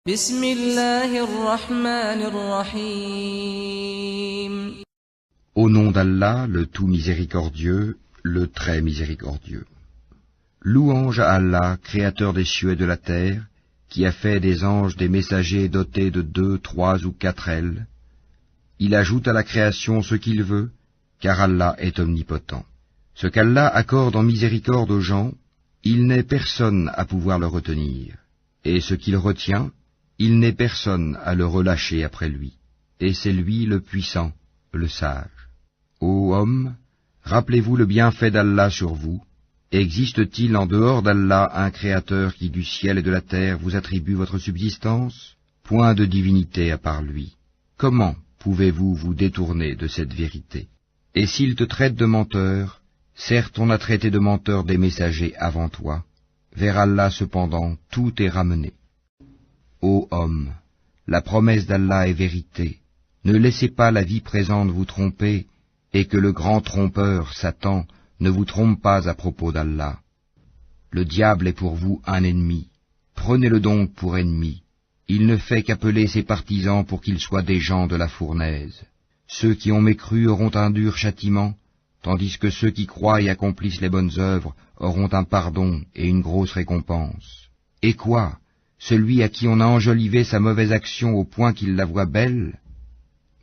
بسم الله الرحمن الرحيم. Au nom d'Allah, le tout miséricordieux, le très miséricordieux. Louange à Allah, créateur des cieux et de la terre, qui a fait des anges des messagers dotés de 2, 3 ou 4 ailes. Il ajoute à la création ce qu'il veut, car Allah est omnipotent. Ce qu'Allah accorde en miséricorde aux gens, il n'est personne à pouvoir le retenir. Et ce qu'il retient, il n'est personne à le relâcher après lui. Et c'est lui le puissant, le sage. Ô hommes, rappelez-vous le bienfait d'Allah sur vous. Existe-t-il en dehors d'Allah un créateur qui du ciel et de la terre vous attribue votre subsistance? Point de divinité à part lui. Comment pouvez-vous vous détourner de cette vérité? Et s'il te traite de menteur, certes on a traité de menteur des messagers avant toi. Vers Allah cependant tout est ramené. Ô hommes, la promesse d'Allah est vérité. Ne laissez pas la vie présente vous tromper, et que le grand trompeur, Satan, ne vous trompe pas à propos d'Allah. Le diable est pour vous un ennemi. Prenez-le donc pour ennemi. Il ne fait qu'appeler ses partisans pour qu'ils soient des gens de la fournaise. Ceux qui ont mécru auront un dur châtiment, tandis que ceux qui croient et accomplissent les bonnes œuvres auront un pardon et une grosse récompense. Et quoi? Celui à qui on a enjolivé sa mauvaise action au point qu'il la voit belle?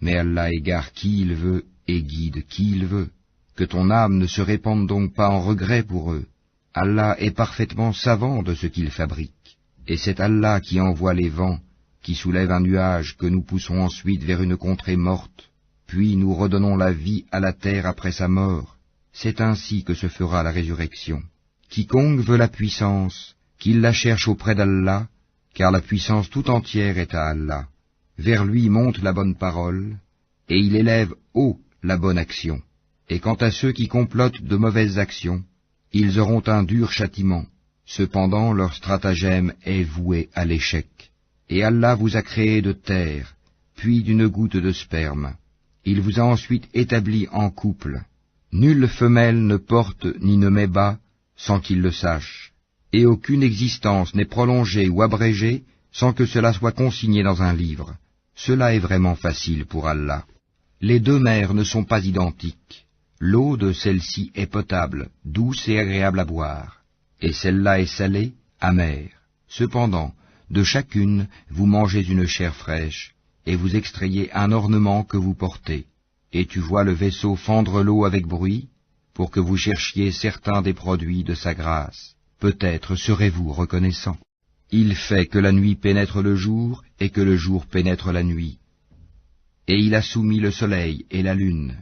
Mais Allah égare qui il veut et guide qui il veut. Que ton âme ne se répande donc pas en regret pour eux. Allah est parfaitement savant de ce qu'il fabrique. Et c'est Allah qui envoie les vents, qui soulève un nuage que nous poussons ensuite vers une contrée morte, puis nous redonnons la vie à la terre après sa mort. C'est ainsi que se fera la résurrection. Quiconque veut la puissance, qu'il la cherche auprès d'Allah, car la puissance tout entière est à Allah. Vers lui monte la bonne parole, et il élève haut la bonne action. Et quant à ceux qui complotent de mauvaises actions, ils auront un dur châtiment. Cependant leur stratagème est voué à l'échec. Et Allah vous a créé de terre, puis d'une goutte de sperme. Il vous a ensuite établi en couple. Nulle femelle ne porte ni ne met bas sans qu'il le sache. Et aucune existence n'est prolongée ou abrégée sans que cela soit consigné dans un livre. Cela est vraiment facile pour Allah. Les deux mers ne sont pas identiques. L'eau de celle-ci est potable, douce et agréable à boire, et celle-là est salée, amère. Cependant, de chacune, vous mangez une chair fraîche, et vous extrayez un ornement que vous portez. Et tu vois le vaisseau fendre l'eau avec bruit, pour que vous cherchiez certains des produits de sa grâce. Peut-être serez-vous reconnaissant. Il fait que la nuit pénètre le jour, et que le jour pénètre la nuit. Et il a soumis le soleil et la lune.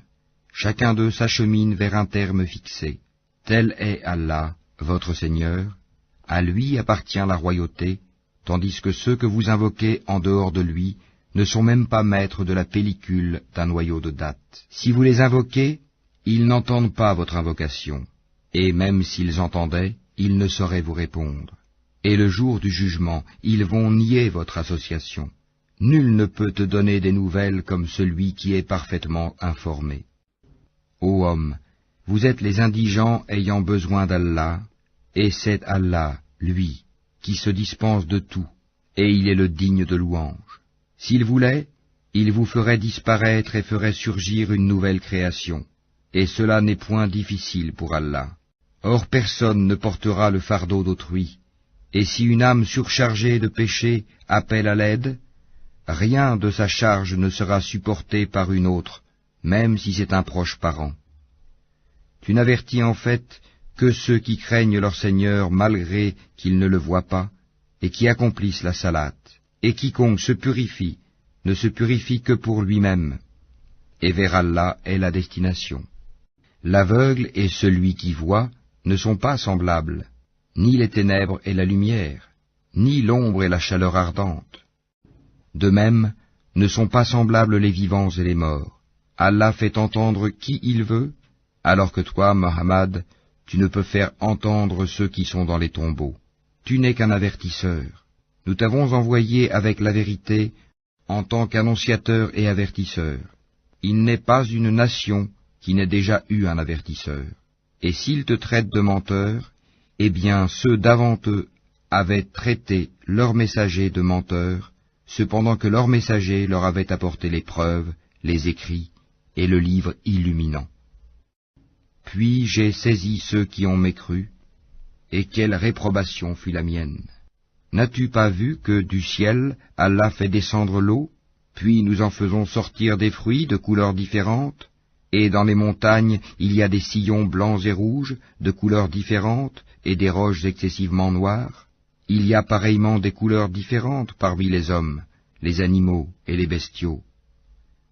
Chacun d'eux s'achemine vers un terme fixé. Tel est Allah, votre Seigneur. À lui appartient la royauté, tandis que ceux que vous invoquez en dehors de lui ne sont même pas maîtres de la pellicule d'un noyau de date. Si vous les invoquez, ils n'entendent pas votre invocation, et même s'ils entendaient, ils ne sauraient vous répondre. Et le jour du jugement, ils vont nier votre association. Nul ne peut te donner des nouvelles comme celui qui est parfaitement informé. Ô homme, vous êtes les indigents ayant besoin d'Allah, et c'est Allah, lui, qui se dispense de tout, et il est le digne de louange. S'il voulait, il vous ferait disparaître et ferait surgir une nouvelle création, et cela n'est point difficile pour Allah. Or personne ne portera le fardeau d'autrui, et si une âme surchargée de péché appelle à l'aide, rien de sa charge ne sera supporté par une autre, même si c'est un proche parent. Tu n'avertis en fait que ceux qui craignent leur Seigneur malgré qu'ils ne le voient pas, et qui accomplissent la salate. Et quiconque se purifie, ne se purifie que pour lui-même, et vers Allah est la destination. L'aveugle et celui qui voit ne sont pas semblables, ni les ténèbres et la lumière, ni l'ombre et la chaleur ardente. De même, ne sont pas semblables les vivants et les morts. Allah fait entendre qui il veut, alors que toi, Muhammad, tu ne peux faire entendre ceux qui sont dans les tombeaux. Tu n'es qu'un avertisseur. Nous t'avons envoyé avec la vérité en tant qu'annonciateur et avertisseur. Il n'est pas une nation qui n'ait déjà eu un avertisseur. Et s'ils te traitent de menteur, eh bien ceux d'avant eux avaient traité leurs messagers de menteurs, cependant que leurs messagers leur avaient apporté les preuves, les écrits et le livre illuminant. Puis j'ai saisi ceux qui ont mécru, et quelle réprobation fut la mienne. N'as-tu pas vu que du ciel Allah fait descendre l'eau, puis nous en faisons sortir des fruits de couleurs différentes, et dans les montagnes il y a des sillons blancs et rouges, de couleurs différentes, et des roches excessivement noires? Il y a pareillement des couleurs différentes parmi les hommes, les animaux et les bestiaux.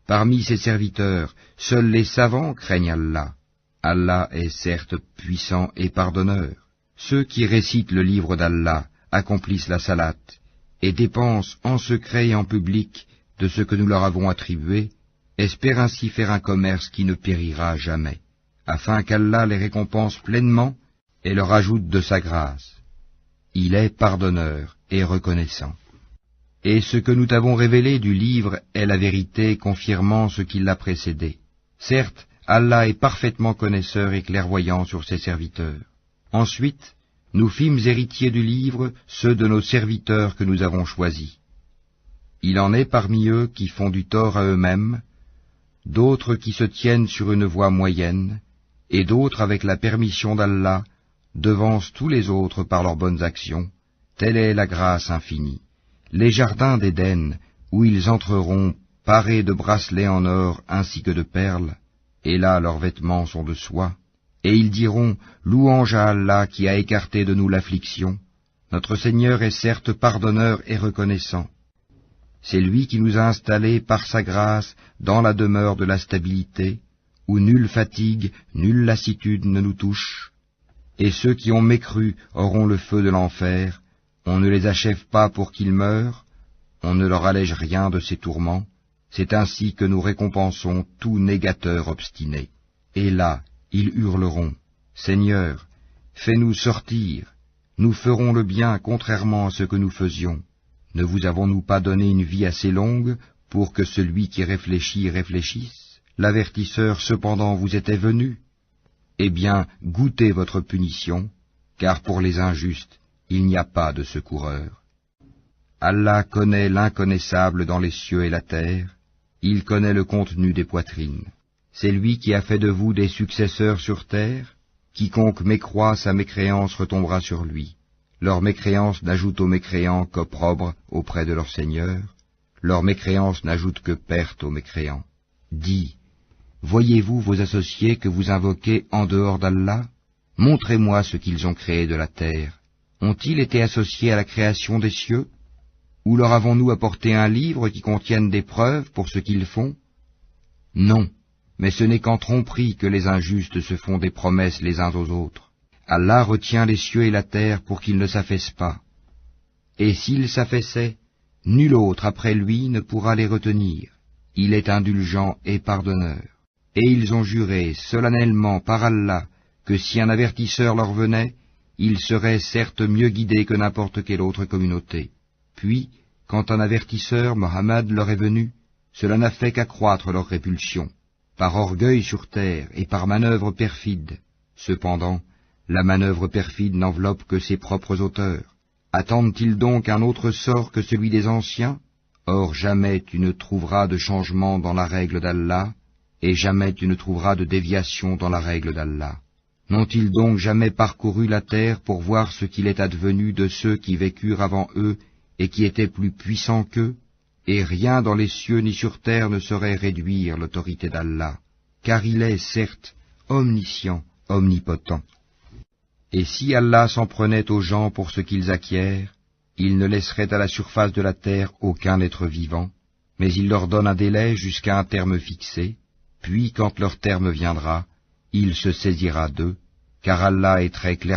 Parmi ses serviteurs, seuls les savants craignent Allah. Allah est certes puissant et pardonneur. Ceux qui récitent le livre d'Allah accomplissent la salate et dépensent en secret et en public de ce que nous leur avons attribué, espèrent ainsi faire un commerce qui ne périra jamais, afin qu'Allah les récompense pleinement et leur ajoute de sa grâce. Il est pardonneur et reconnaissant. Et ce que nous t'avons révélé du livre est la vérité confirmant ce qui l'a précédé. Certes, Allah est parfaitement connaisseur et clairvoyant sur ses serviteurs. Ensuite, nous fîmes héritiers du livre ceux de nos serviteurs que nous avons choisis. Il en est parmi eux qui font du tort à eux-mêmes, d'autres qui se tiennent sur une voie moyenne, et d'autres avec la permission d'Allah devancent tous les autres par leurs bonnes actions. Telle est la grâce infinie. Les jardins d'Éden, où ils entreront parés de bracelets en or ainsi que de perles, et là leurs vêtements sont de soie, et ils diront, louange à Allah qui a écarté de nous l'affliction. Notre Seigneur est certes pardonneur et reconnaissant. C'est lui qui nous a installés par sa grâce dans la demeure de la stabilité, où nulle fatigue, nulle lassitude ne nous touche. Et ceux qui ont mécru auront le feu de l'enfer. On ne les achève pas pour qu'ils meurent, on ne leur allège rien de ces tourments. C'est ainsi que nous récompensons tout négateur obstiné. Et là, ils hurleront, Seigneur, fais-nous sortir, nous ferons le bien contrairement à ce que nous faisions. Ne vous avons-nous pas donné une vie assez longue pour que celui qui réfléchit réfléchisse? L'avertisseur cependant vous était venu. Eh bien, goûtez votre punition, car pour les injustes, il n'y a pas de secoureur. Allah connaît l'inconnaissable dans les cieux et la terre, il connaît le contenu des poitrines. C'est lui qui a fait de vous des successeurs sur terre, quiconque mécroit sa mécréance retombera sur lui. Leur mécréance n'ajoute aux mécréants qu'opprobre auprès de leur Seigneur, leur mécréance n'ajoute que perte aux mécréants. Dis, voyez-vous vos associés que vous invoquez en dehors d'Allah? Montrez-moi ce qu'ils ont créé de la terre. Ont-ils été associés à la création des cieux? Ou leur avons-nous apporté un livre qui contienne des preuves pour ce qu'ils font? Non, mais ce n'est qu'en tromperie que les injustes se font des promesses les uns aux autres. Allah retient les cieux et la terre pour qu'ils ne s'affaissent pas. Et s'ils s'affaissaient, nul autre après lui ne pourra les retenir. Il est indulgent et pardonneur. Et ils ont juré solennellement par Allah que si un avertisseur leur venait, ils seraient certes mieux guidés que n'importe quelle autre communauté. Puis, quand un avertisseur, Mohammed, leur est venu, cela n'a fait qu'accroître leur répulsion, par orgueil sur terre et par manœuvre perfide. Cependant, la manœuvre perfide n'enveloppe que ses propres auteurs. Attendent-ils donc un autre sort que celui des anciens? Or jamais tu ne trouveras de changement dans la règle d'Allah, et jamais tu ne trouveras de déviation dans la règle d'Allah. N'ont-ils donc jamais parcouru la terre pour voir ce qu'il est advenu de ceux qui vécurent avant eux et qui étaient plus puissants qu'eux? Et rien dans les cieux ni sur terre ne saurait réduire l'autorité d'Allah, car il est, certes, omniscient, omnipotent. Et si Allah s'en prenait aux gens pour ce qu'ils acquièrent, il ne laisserait à la surface de la terre aucun être vivant, mais il leur donne un délai jusqu'à un terme fixé, puis quand leur terme viendra, il se saisira d'eux, car Allah est très clair